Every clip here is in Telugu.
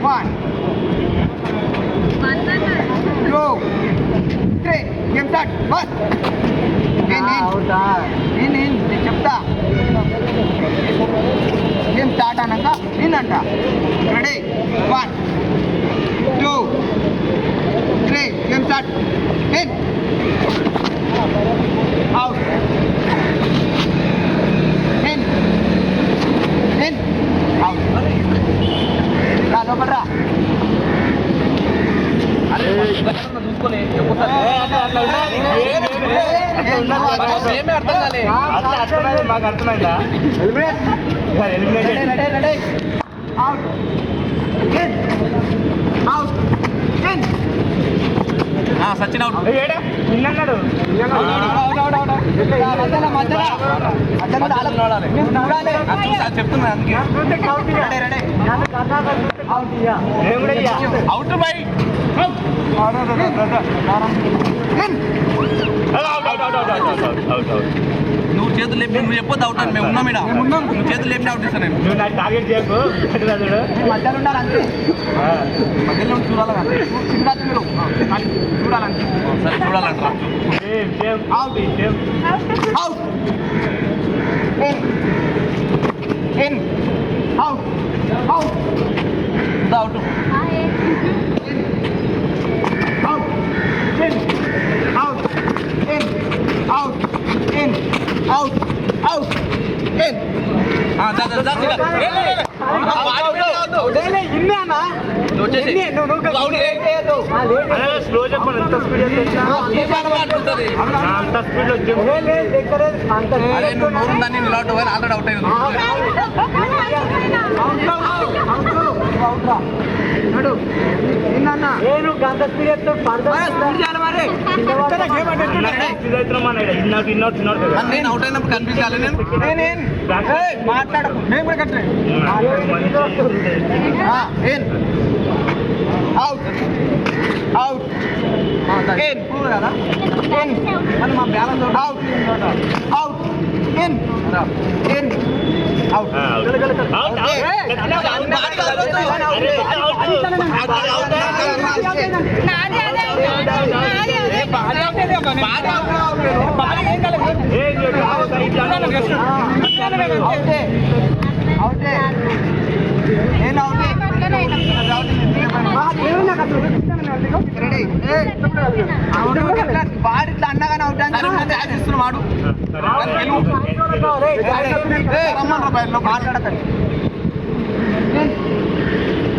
1 2 3 గేమ్ స్టార్ట్ బస్ నేను చెప్తా గేమ్ స్టార్ట్ అన్నాక నేనంట రెడీ 1 2 3 గేమ్ స్టార్ట్ అవుట్ లోపలరా చూసుకొని మాకు అర్థమైందా సచిన్ అవుట్ నిన్నన్నాడు చెప్తున్నా అందుకే అవుట్ బై నువ్వు చేతులు లేపి నువ్వు చెప్పొద్దు అవుట్ అని మేము ఉన్నాం ఇక్కడ నువ్వు చేతులు లేపి అవుట్ ఇస్తాను నేను టార్గెట్ చేయకు మధ్యలో ఉండాలి అంతే మధ్యలో చూడాలి చూడాలంటే సరే చూడాలంటారా out out in out out out out out in slow చెప్పండి ఎంత స్పీడ్ అంత స్పీడ్ దాన్ని నిలబడి ఆల్రెడీ అవుట్ అయింది నేను అవుట్ అయినప్పుడు కనిపించాలి నేను మాట్లాడ మేము కూడా కట్టే అవుట్ అవుట్ ఇన్ కదా ఇన్ అని మా balance out out in in out బాడిట్లా అన్నగానే అవుట్ వాడు మాట్లాడకండి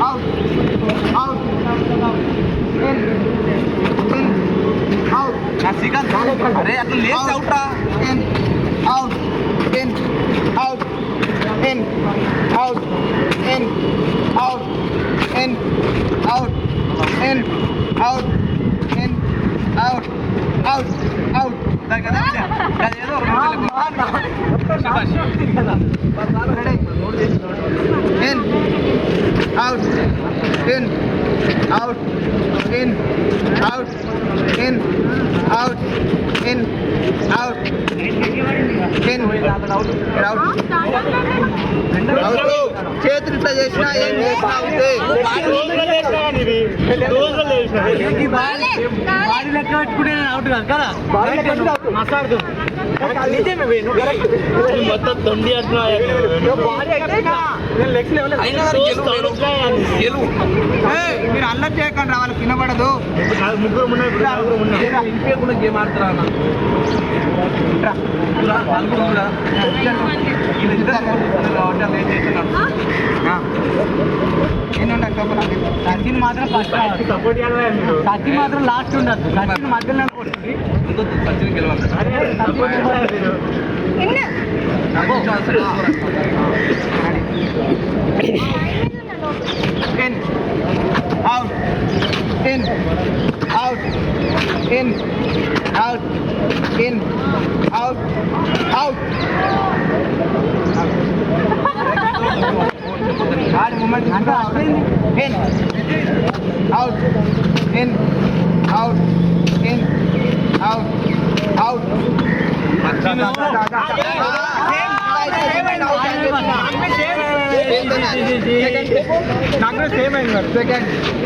అవుట్ అవుట్ అవుట్ శ్రీకాంత్ అరే అట్లా లేచి అవుట్ రా out in out in out in out in out in out in out out out ఏదో in out in out in out in out in out in out చేతులు ఇట్లా చేసినా ఏం చేసినా బాడీ లెక్క పెట్టుకుంటే అవుట్ కాదు కదా మాట్లాడుతూ మొత్తం తొండి మీరు అల్లరి చేయకండి రా వాళ్ళకి వినబడదు గేమ్ ఆడుతురా సచిన్ మాత్రం సచిన్ మాత్రం లాస్ట్ ఉండదు సచిన్ మధ్యలో సచిన్ గెలవాలి in out in out in out in out out hard moment in out in out in out out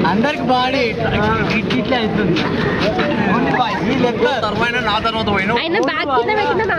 అందరికి బాడీ ఇట్లా అవుతుంది నా తర్వాత పోయినా ఆయన బ్యాగ్ కింద పెట్టిన